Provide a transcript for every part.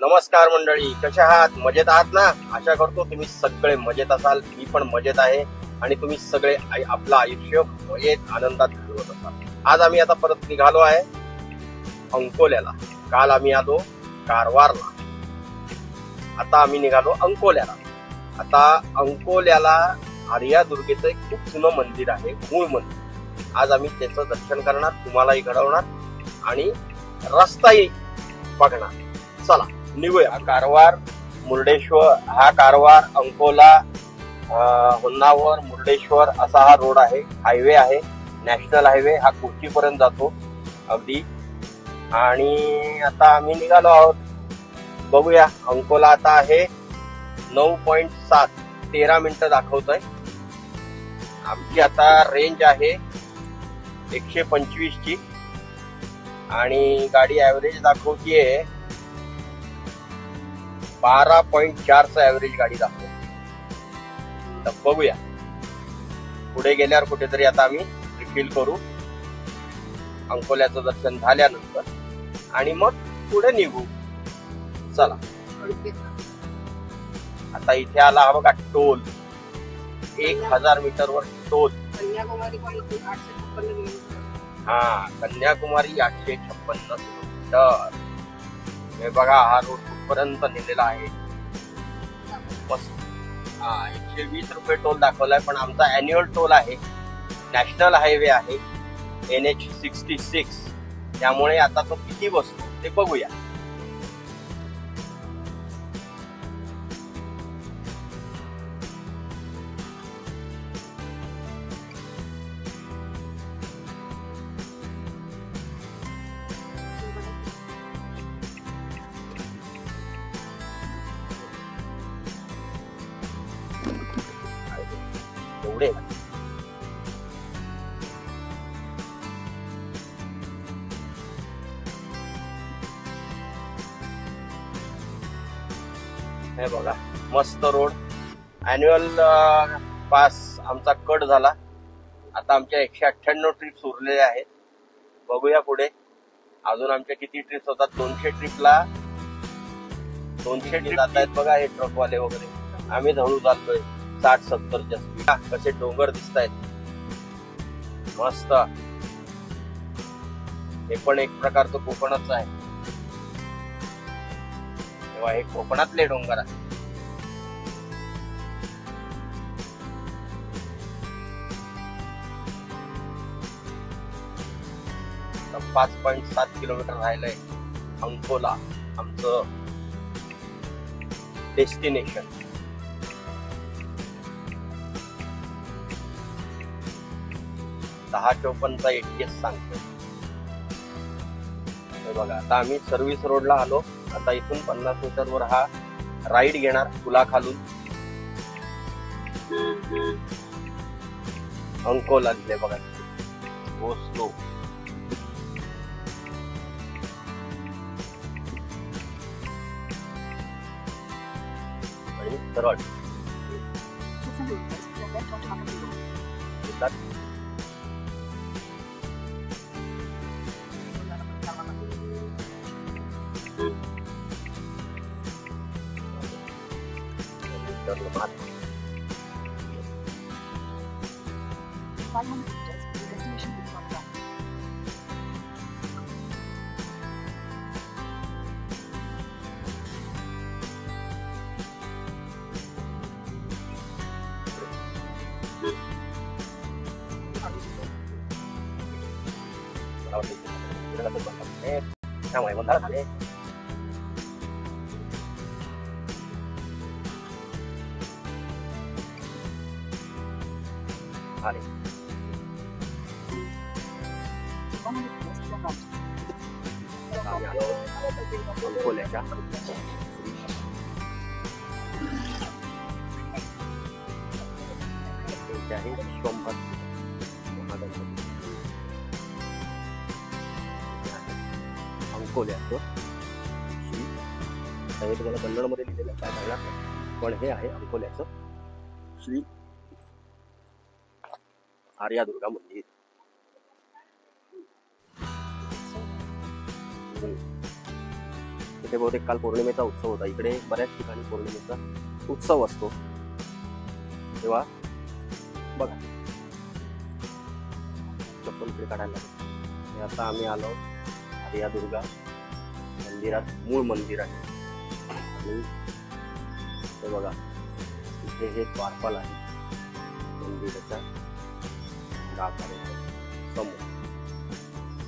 नमस्कार मंडळी, कशा आहात? मजेत आहात ना? आशा करतो तुम्ही सगळे मजेत असाल. मी पण मजेत आहे आणि तुम्ही सगळे आपलं आयुष्य मजेत आनंदात घडवत असाल. आज आम्ही आता परत निघालो आहे अंकोल्याला. काल आम्ही आलो कारवारला, आता आम्ही निघालो अंकोल्याला. आता अंकोल्याला आर्यादुर्गेचं एक खूप जुनं मंदिर आहे, मूळ मंदिर. आज आम्ही त्याचं दर्शन करणार, तुम्हालाही घडवणार आणि रस्ताही बघणार. चला निघूया. कारवार मुर्डेश्वर, हा कारवार अंकोला होन्नावर मुर्डेश्वर असा हा रोड आहे, हायवे आहे, नॅशनल हायवे. हा कोची पर्यंत जातो अगदी. आणि आता आम्ही निघालो आहोत. बघूया. अंकोला आता आहे 9.7, 13 मिनिटं दाखवतोय. आमची आता रेंज आहे 125 ची आणि गाडी ऍव्हरेज दाखवतीये 12.4 चा ऍव्हरेज गाडी दाखवते. तर बघूया पुढे गेल्यावर कुठेतरी आता आम्ही रिफिल करू अंकोल्याचं दर्शन झाल्यानंतर आणि मग पुढे निघू. चला. आता इथे आला हा बघा टोल, 1000 मीटरवर टोल. हा, कन्याकुमारी 856 किलोमीटर. हे बघा, हा रोड कुठपर्यंत नेलेला आहे. मस्त. हा, 120 रुपये टोल दाखवलाय, पण आमचा अॅन्युअल टोल आहे. नॅशनल हायवे आहे, NH66. त्यामुळे आता तो किती बसतो ते बघूया. एवढे हे बघा, मस्त रोड. अॅन्युअल पास आमचा कट झाला. आता आमच्या 198 ट्रिप्स उरलेल्या आहेत. बघूया पुढे अजून आमच्या किती ट्रिप्स होतात. 200 ट्रिपला 200 ट्रिप जात आहेत बघा हे ट्रकवाले वगैरे. आम्ही हळू चालतोय 60-70 च्या स्पीड. कसे डोंगर दिसत आहेत मस्त. हे पण एक प्रकारचं कोकणच आहे. तेव्हा हे कोकणातले डोंगर आहे. तर 5.7 किलोमीटर राहिलंय अंकोला, आमचं डेस्टिनेशन. 10:54 ATS सांगतोय. बघा, आता आम्ही सर्व्हिस रोडला आलो. आता इथून 50 मीटरवर हा राईड घेणार पुलाखालून अंकोला दिले बघा. Go slow. आणि सरळ ra ngoài con đó là đi. À đi. Boleh ya. Jadi sompat. अंकोल्याचं Shri, हे तुम्हाला कन्नड मध्ये लिहिलेलं काय सांगणार, पण हे आहे अंकोल्याचं श्री आर्यादुर्गा मंदिर. इथे बहुतेक काल पौर्णिमेचा उत्सव होता. इकडे बऱ्याच ठिकाणी पौर्णिमेचा उत्सव असतो. तेव्हा बघा चप्पल इकडे काढायला लागेल. आता आम्ही आलो आर्यादुर्गा मंदिरात, मूळ मंदिर आहे. आणि हे बघा इथे हे द्वारपाल आहे मंदिराच्या गाभाऱ्याच्या समोर.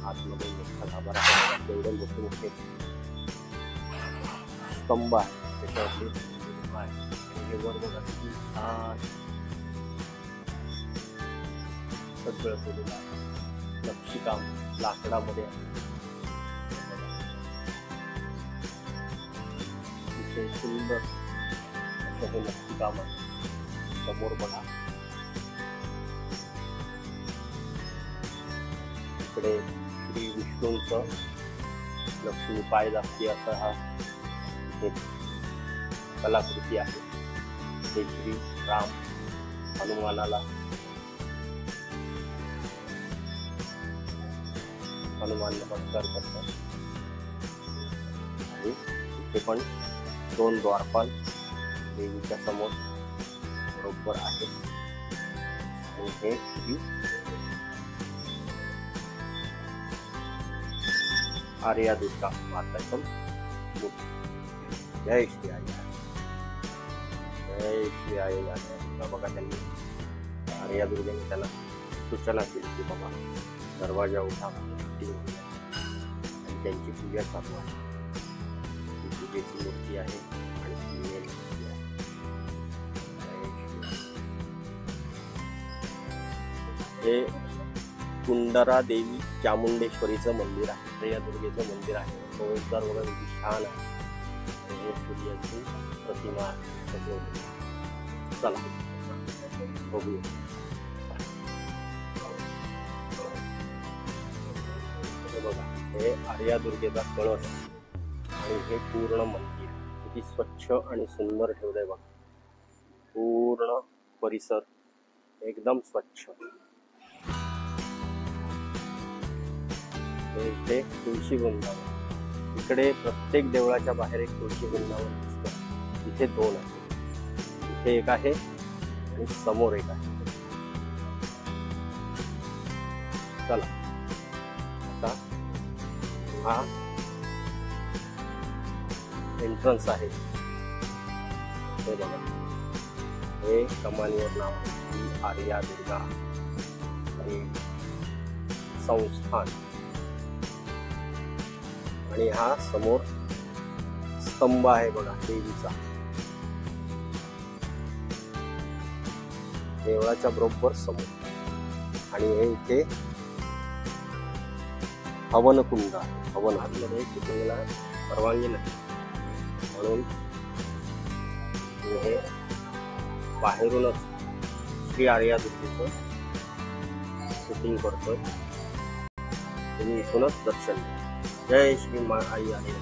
आतमध्ये मोठा गाभारा आहे, तेवढे मोठे मोठे स्तंभ आहे त्याच्यावरती आणि हे वर बघा किती छान सगळं केलेलं आहे. नक्षीकाम लाकडामध्ये आहे. इथे सुंदर असं हे नक्षीकाम आहे. समोर बघा इकडे श्री विष्णूंचं लक्ष्मी पाय दाखती असा हा कलाकृती आहे. हे श्री राम हनुमानाला हनुमान नमस्कार करतात. आणि इथे पण दोन द्वारपाल देवीच्या समोर बरोबर आहे. आणि हे श्री आर्यादुर्गा माताचं मूर्ती. जय श्री आर्या, जय श्री आर्या. बघा त्यांनी आर्यादुर्गेने त्याला सूचना केली की बाबा दरवाजा उठा आणि त्यांची पूजा चालू आहे. ही पूजेची मूर्ती आहे आणि ती मेन मूर्ती आहे. हे कुंडरा देवी चामुंडेश्वरीचं मंदिर आहे. आर्यादुर्गेचं मंदिर आहे. प्रवेशद्वार वगैरे किती छान आहे. हे सूर्याची प्रतिमा आहे. चला बघूया. बघा हे आर्यादुर्गेचा कळस आणि हे पूर्ण मंदिर किती स्वच्छ आणि सुंदर ठेवलंय बघा. पूर्ण परिसर एकदम स्वच्छ. इथे तुळशी वृंदावन, इकडे प्रत्येक देवळाच्या बाहेर एक तुळशी वृंदावन दिसतं. इथे दोन आहे. इथे एक आहे आणि समोर एक आहे. चला आता हा एंट्रन्स आहे. हे बघा हे कमानीवर नाव आहे आर्यादुर्गा आणि संस्थान. आणि हा समोर स्तंभ आहे बघा देवीचा. देवळाच्या बरोबर समोर. आणि हे इथे हवन कुंड आहे. हवन आतमध्ये कुटुंबाला परवानगी नाही म्हणून हे बाहेरूनच श्री आर्यादुर्गेचं शूटिंग करतोय. तुम्ही इथूनच दर्शन. जय श्री आई आहे.